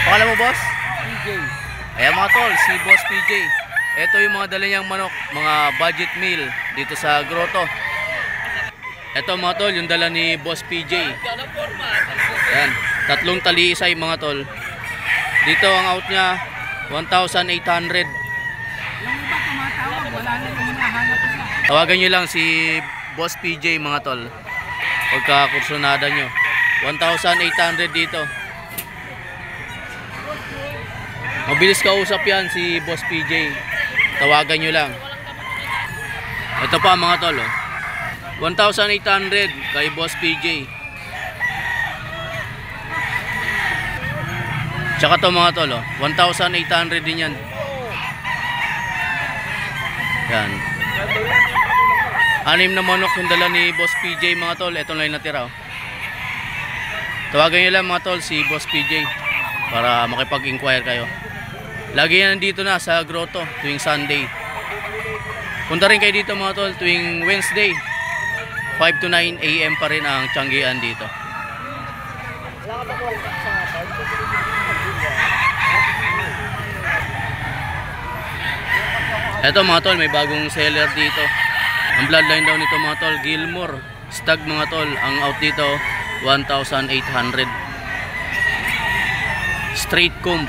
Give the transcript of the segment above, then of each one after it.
Pangalan mo, boss? PJ. Ayan mga tol, si Boss PJ. Ito yung mga dala niyang manok, mga budget meal dito sa grotto. Ito mga tol, yung dala ni Boss PJ. Ayan, 3 talisay mga tol. Dito ang out niya 1,800. Yung iba tumatawag, wala na yung hinahanap nila. Tawagan nyo lang si Boss PJ mga tol. Pagka kursunada nyo 1,800 dito. Mabilis kausap yan si Boss PJ. Tawagan nyo lang. Ito pa mga tol, 1,800 kay Boss PJ. Tsaka to mga tol, 1,800 din yan. Yan. 6 na manok yung dala ni Boss PJ mga tol. Ito lang yung natira. Tawagan nyo lang mga tol si Boss PJ para makipag-inquire kayo. Lagi yan nandito na sa grotto tuwing Sunday. Punta rin kayo dito mga tol tuwing Wednesday 5 to 9 AM pa rin ang tiyanggian dito. Ito mga tol, may bagong seller dito. Ang bloodline daw nito mga tol, Gilmore Stag mga tol. Ang out dito 1,800. Straight comb.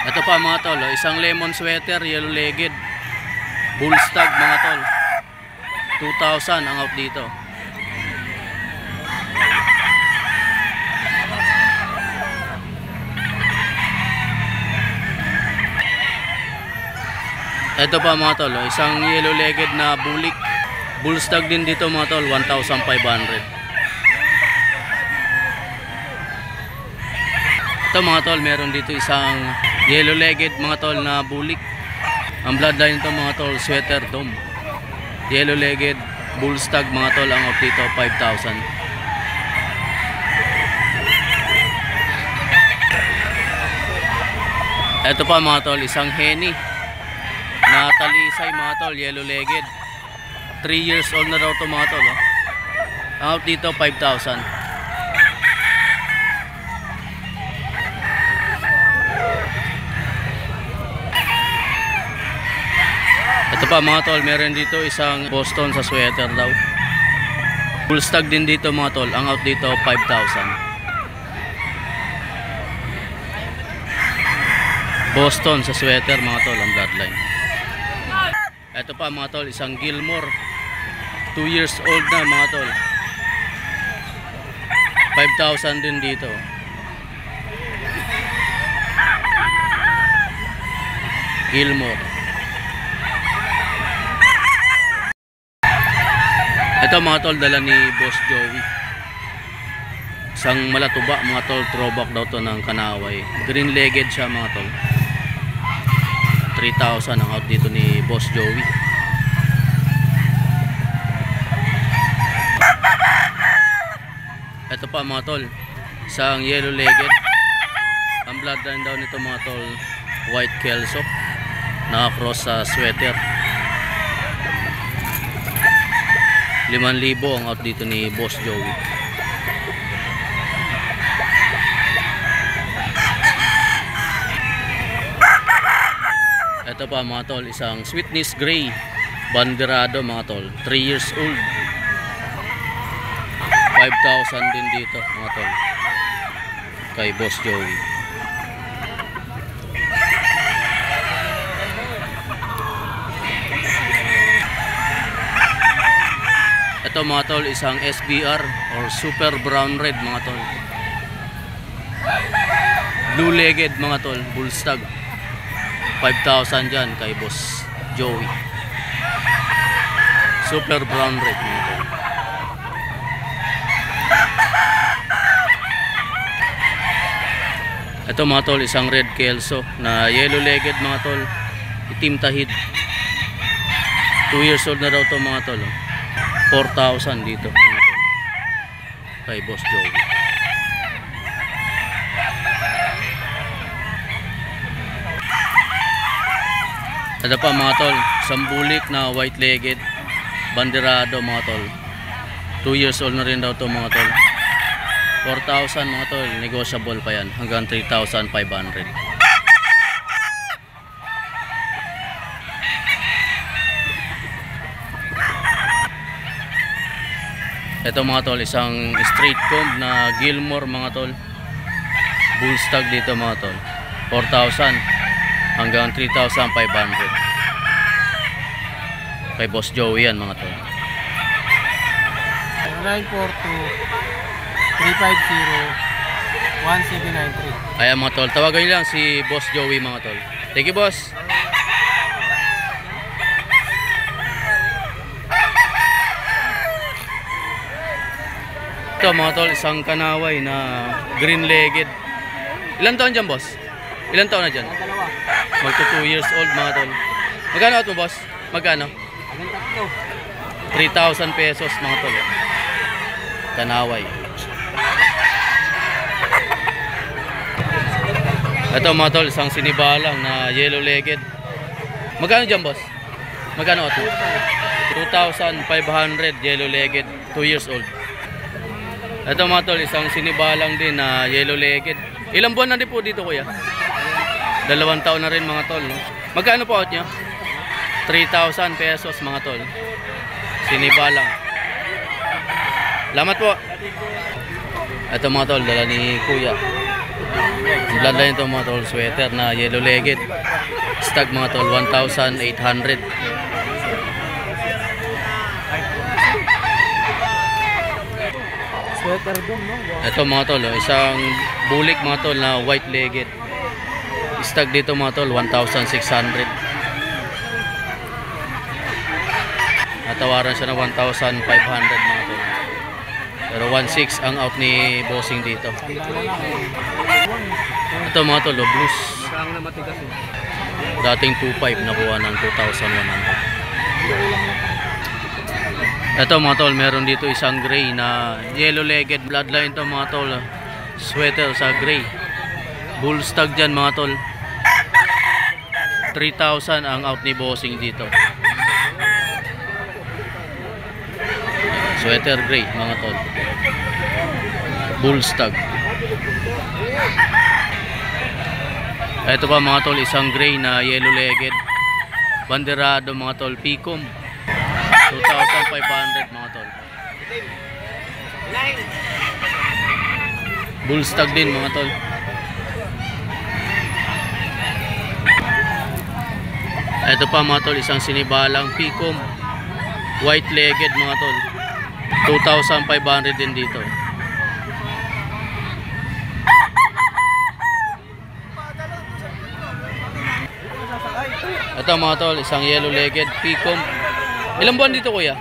Ito pa mga tol, isang lemon sweater, yellow legged, bull stag mga tol. 2,000 ang out dito. Ito pa mga tol, isang yellow legged na bulik, bull stag din dito mga tol, 1,500. Ito mga tol, meron dito isang yellow legged mga tol na bulik. Ang bloodline nito mga tol, sweater dome. Yellow legged bull stag mga tol, ang out dito 5,000. Ito pa mga tol, isang henny na talisay mga tol, yellow legged. 3 years old na daw to mga tol. Ang out dito 5,000. Ito pa mga tol, meron dito isang Boston sa sweater daw. Full stag din dito mga tol, ang out dito 5,000. Boston sa sweater mga tol, ang bloodline. Ito pa mga tol, isang Gilmore 2 years old na mga tol, 5,000 din dito. Gilmore. Ito mga tol, dala ni Boss Joey. Isang malatuba mga tol, throwback daw to ng Kanaway. Green legged siya mga tol. 3,000 ang out dito ni Boss Joey. Ito pa mga tol, isang yellow legged. Ang bloodline daw nito mga tol, white kelso, naka-cross sa sweater. 5,000 ang out dito ni Boss Joey. Ito pa mga tol, isang Sweetness Gray banderado mga tol, 3 years old, 5,000 din dito mga tol kay Boss Joey. Ito mga tol, isang SBR or Super Brown Red mga tol, blue legged mga tol, bull stag, 5,000 dyan kay Boss Joey. Super Brown Red mga tol. Ito mga tol, isang red kelso na yellow legged mga tol, itim tahid, 2 years old na daw to mga tol. 4,000 dito mga tol kay Boss Joey. Ito pa mga tol, isang bulik na white legged banderado mga tol, 2 years old na rin daw to mga tol. 4,000 mga tol, negotiable pa yan hanggang 3,500. Ito mga tol, isang straight comb na Gilmore mga tol. Bull stag dito mga tol. 4,000 hanggang 3,500. Kay Boss Joey yan mga tol. 942-350-1793. Ayan mga tol, tawagan nyo lang si Boss Joey mga tol. Thank you boss. Ito mga tol, isang kanaway na green-legged. Ilan taon dyan boss? Ilan taon na dyan? Dalawa. Magto 2 years old mga tol. Magkano out mo boss? Magkano? Hanggang tatlo. 3,000 pesos mga tol. Kanaway. Ito mga tol, isang sinibalang na yellow-legged. Magkano dyan boss? Magkano out mo? 2,500 yellow-legged, 2 years old. Ito mga tol, isang sinibalang din na yellow-legged. Ilang buwan na din po dito kuya? 2 taon na rin mga tol. No? Magkano po out nyo? 3,000 pesos mga tol. Sinibalang. Salamat po. Ito mga tol, dala ni kuya. Bloodline ito mga tol, sweater na yellow-legged. Stag mga tol, 1,800. Sweater dong, no? Ito mga tol, isang bulik mga tol na white-legged. Stag dito mga tol, 1,600. Natawaran siya ng 1,500 mga tol. Pero 1,600 ang out ni bossing dito. Ito mga tol, blues. Saan na matigas eh. Dating 2,500 nakuha ng 2,100. Ito mga tol, meron dito isang gray na yellow-legged bloodline to mga tol. Sweater sa gray. Bull stag dyan mga tol. 3,000 ang out ni bossing dito. Sweater gray mga tol. Bull stag. Ito pa mga tol, isang gray na yellow-legged. Banderado mga tol, Picom. 2,500 mga tol. Bull stag din mga tol. Ito pa mga tol, isang sinibalang Picom. White-legged mga tol. 2,500 din dito. Ito mga tol, isang yellow-legged Picom. Ilang buwan dito kuya?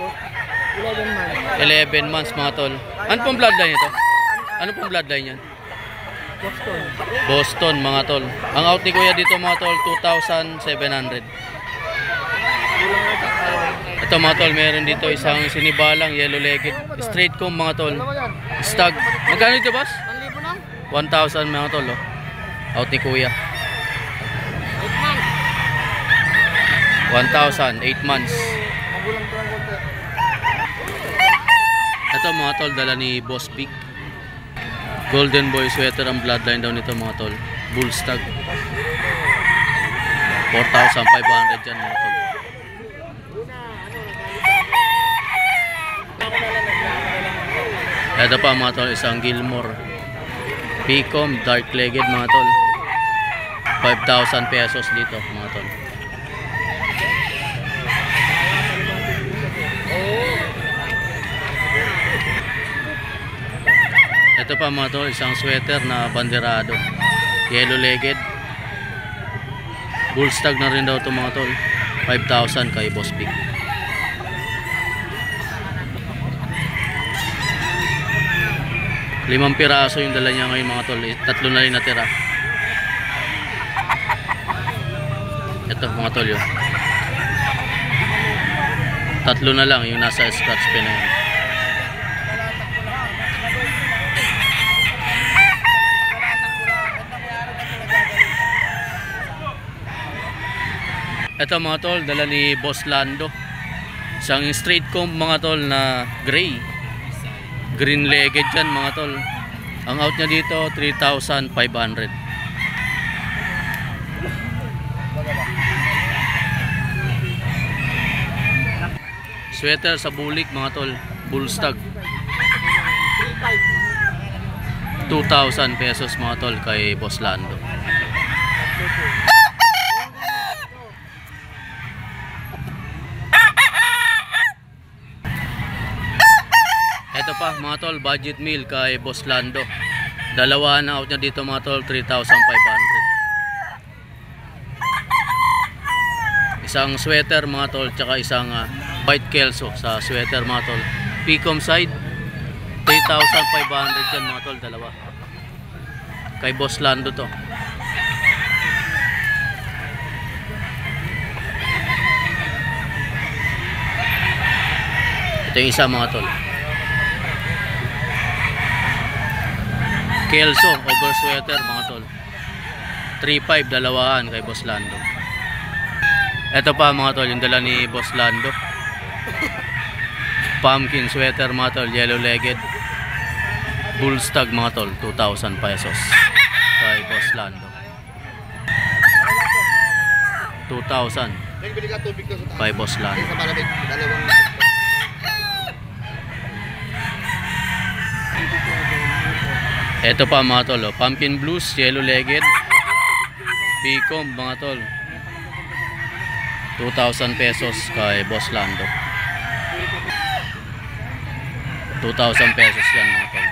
11 months mga tol. Ano pong bloodline ito? Ano pong bloodline yan? Boston. Boston mga tol. Ang out ni kuya dito mga tol, 2,700. Ito mga tol, meron dito isang sinibalang yellow-legged straight comb mga tol. Stag. Magkano dito boss? 1,000 mga tol. Oh. Out ni kuya. 1,000, 8 months. Ito mga tol, dala ni Boss Big. Golden Boy sweater ang bloodline daw nito mga tol. Bull stag. 4,500 dyan mga tol. Ito pa mga tol, isang Gilmore Picom, dark legged mga tol. 5,000 pesos dito mga tol. Ito pa mga tol, isang sweater na banderado, yellow-legged. Bull stag na rin daw ito mga tol. 5,000 kay Boss Big. Limang piraso yung dala niya ngayon mga tol. 3 na rin natira. Ito mga tol yun. 3 na lang yung nasa scratch pen na yun. Ito mga tol, dala ni Boss Lando. Isang straight comb mga tol na gray. Green legged yan mga tol. Ang out niya dito 3,500. Sweater sa bulik mga tol, bullstag. 2,000 pesos mga tol kay Boss Lando. Ito pa mga tol, budget meal kay Boss Lando. Dalawa na out niya dito mga tol, 3,500. Isang sweater mga tol, tsaka isang white kelso sa sweater mga tol. Picom side, 3,500 yan mga tol, dalawa. Kay Boss Lando to. Ito yung isa mga tol. Kelso, over sweater mga tol. 3,500 dalawahan kay Boss Lando. Ito pa mga tol, yung dala ni Boss Lando. Pumpkin sweater mga tol, yellow legged. Bullstag mga tol, 2,000 pesos kay Boss Lando. 2,000 kay Boss Lando. Ito pa mga tol, pumpkin blues, yellow legged. Picom mga tol, 2,000 pesos kay Boss Lando. 2,000 pesos yan mga tol.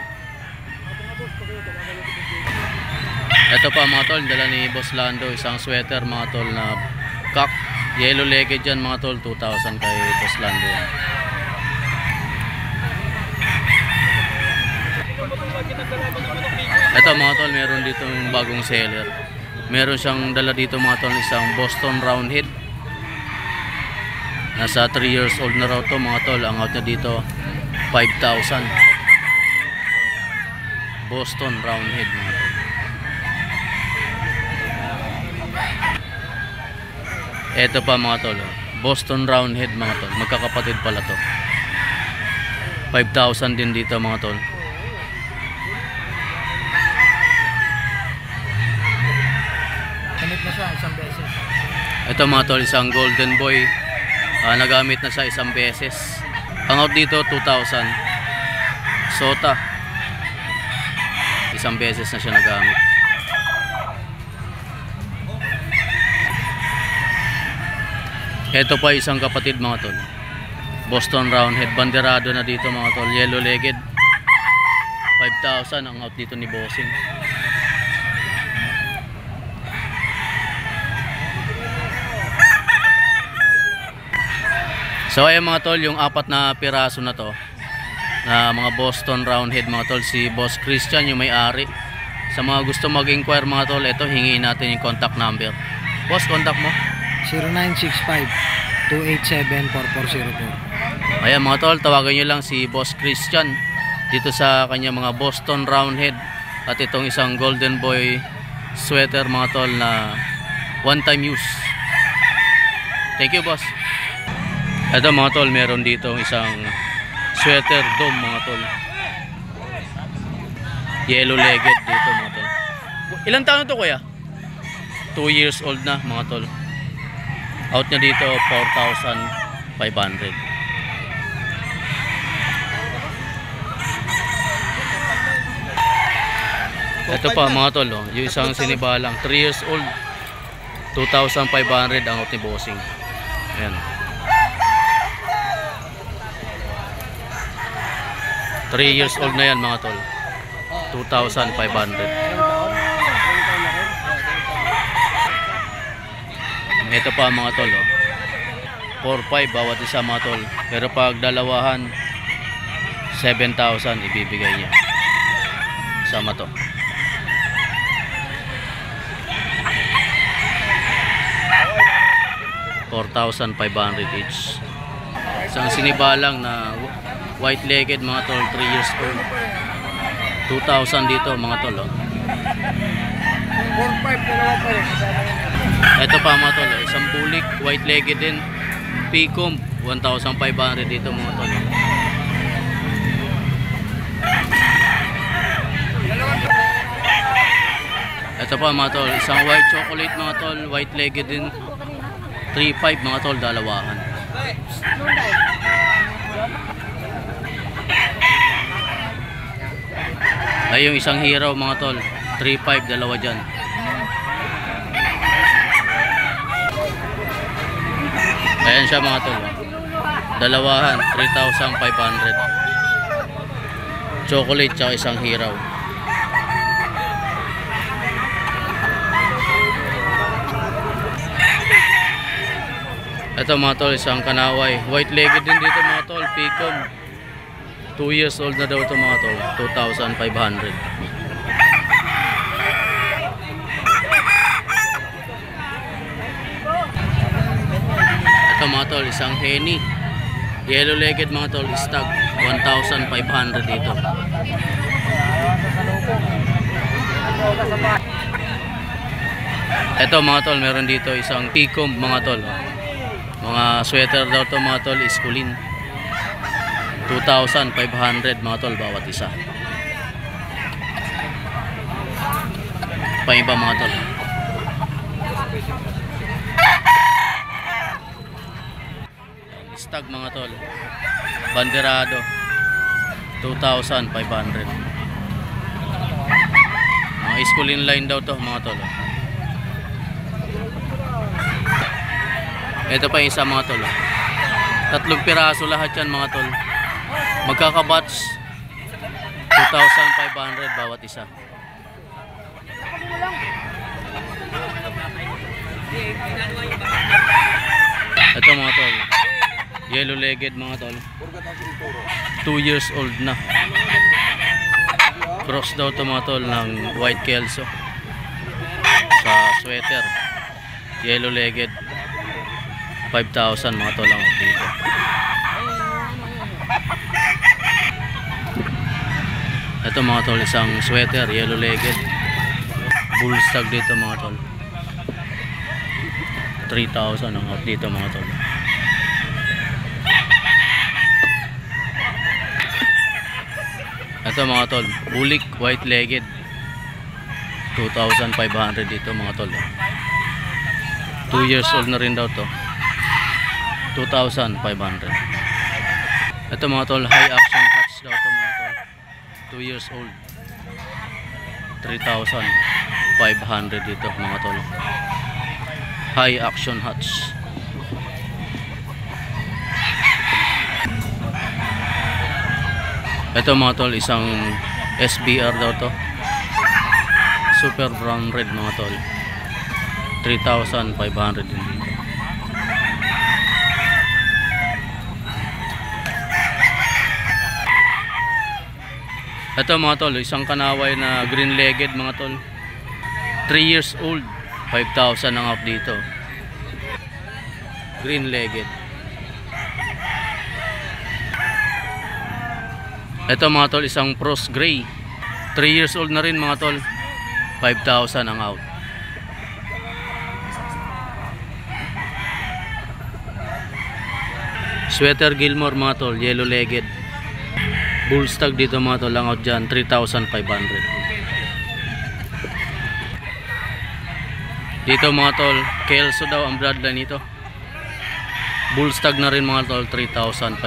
Ito pa mga tol, dala ni Boss Lando, isang sweater mga tol na cock, yellow legged yan mga tol, 2,000 kay Boss Lando yan. Ito mga tol, meron dito yung bagong seller. Meron siyang dala dito mga tol, isang Boston Roundhead. Nasa 3 years old na raw to mga tol. Ang out niya dito 5,000. Boston Roundhead mga tol. Ito pa mga tol, Boston Roundhead mga tol. Magkakapatid pala to. 5,000 din dito mga tol. Gamit na siya isang beses. Ito mga tol, isang golden boy. Nagamit na siya isang beses. Ang out dito 2,000. Sota. Isang beses na siya nagamit. Ito pa isang kapatid mga tol. Boston Roundhead, banderado na dito mga tol, yellow legged. 5,000 ang out dito ni Bossing. So ayan mga tol, yung apat na piraso na to na mga Boston Roundhead mga tol, si Boss Christian yung may-ari. Sa mga gusto mag-inquire mga tol, ito hingiin natin yung contact number. Boss, contact mo? 0965-287-4404. Ayan mga tol, tawagan nyo lang si Boss Christian dito sa kanya mga Boston Roundhead at itong isang golden boy sweater mga tol na one time use. Thank you boss. Ito mga tol, meron dito isang sweater dome mga tol, yellow legged dito mga tol. Ilang taon to kuya? 2 years old na mga tol. Out niya dito 4,500. Ito pa mga tol, yung isang sinibalang 3 years old, 2,500 ang out ni Bossing. Ayan, 3 years old na yan mga tol, 2,500. Ito pa mga tol, 4,500 bawat isa mga tol. Pero pag dalawahan 7,000 ibibigay niya. Sama to. $4,500 each. Isang sinibalang na white legged mga tol, 3 years old, 2,000 dito mga tol. 4,500 dalawa pa rin. Ito pa mga tol, isang bulik, white legged din, Picom, 1,500 dito mga tol. Ito pa mga tol, isang white chocolate mga tol, white legged din. 3.5 mga tol, dalawahan. Ay yung isang hero mga tol, 3.5, dalawa dyan. Ayan siya mga tol, dalawahan, 3,500. Chocolate tsaka isang hero. Ito mga tol, isang kanaway, white legged din dito mga tol, Picom. 2 years old na daw ito mga tol, 2,500. Ito mga tol, isang Henny, yellow legged mga tol, stag, 1,500 dito. Ito mga tol, meron dito isang Picom mga tol. Mga sweater daw to mga tol, iskulin. 2,500 mga tol bawat isa. Paiba mga tol. Stag mga tol, banderado, 2,500. Mga iskulin line daw to mga tol. Ito pa yung isa mga tol. 3 piraso lahat yan mga tol. Magkakabatch 2,500 bawat isa. Ito mga tol, yellow legged mga tol, 2 years old na. Cross daw to mga tol ng white kelso sa sweater. Yellow legged, 5,000 mga tol lang dito. Ito mga tol, isang sweater, yellow legged, bull stag dito mga tol, 3,000 ang out dito mga tol. Ito mga tol, bulik, white legged, 2,500 dito mga tol. 2 years old na rin daw to, 2,500. Ito mga tol, high action hatch daw to mga tol, 2 years old, 3,500 dito mga tol. High action hatch. Ito mga tol, isang SBR daw to, super brown red mga tol, 3,500 din. Ito mga tol, isang kanaway na green legged mga tol, 3 years old, 5,000 ang up dito. Green legged. Ito mga tol, isang Frost Gray, 3 years old na rin mga tol, 5,000 ang out. Sweater Gilmore mga tol, yellow legged, bull stag dito mga tol, ang out dyan, 3,500. Dito mga tol, kelso daw ang bloodline nito, bull stag na rin mga tol, 3,500.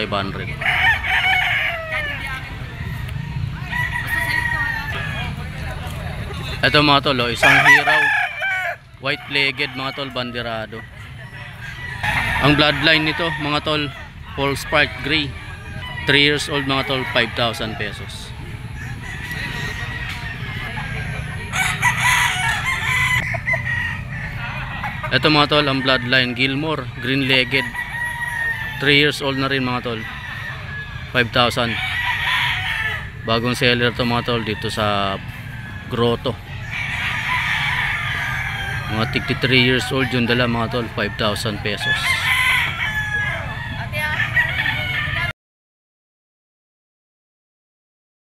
Ito mga tol, oh, isang hiraw, white legged mga tol, banderado. Ang bloodline nito mga tol, Paul Spark Gray, 3 years old mga tol, 5,000 pesos. Ito mga tol, ang bloodline Gilmore, green legged, 3 years old na rin mga tol, 5,000. Bagong seller to mga tol dito sa Grotto. Mga 3 years old yung dala mga tol, 5,000 pesos.